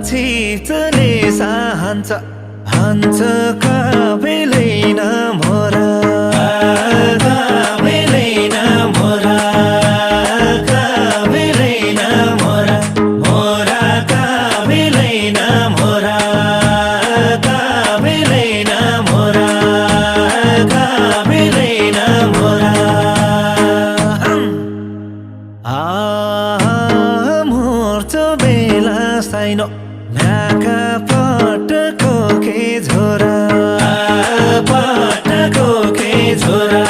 चितले साहन्छ हन्छ काबेलैन मोरा काबेलैन मोरा काबेलैन मोरा मोरा काबेलैन मोरा काबेलैन मोरा काबेलैन मोरा मोर्चो बेला साइनो म्याका पटको के झोरा पटको के झोरा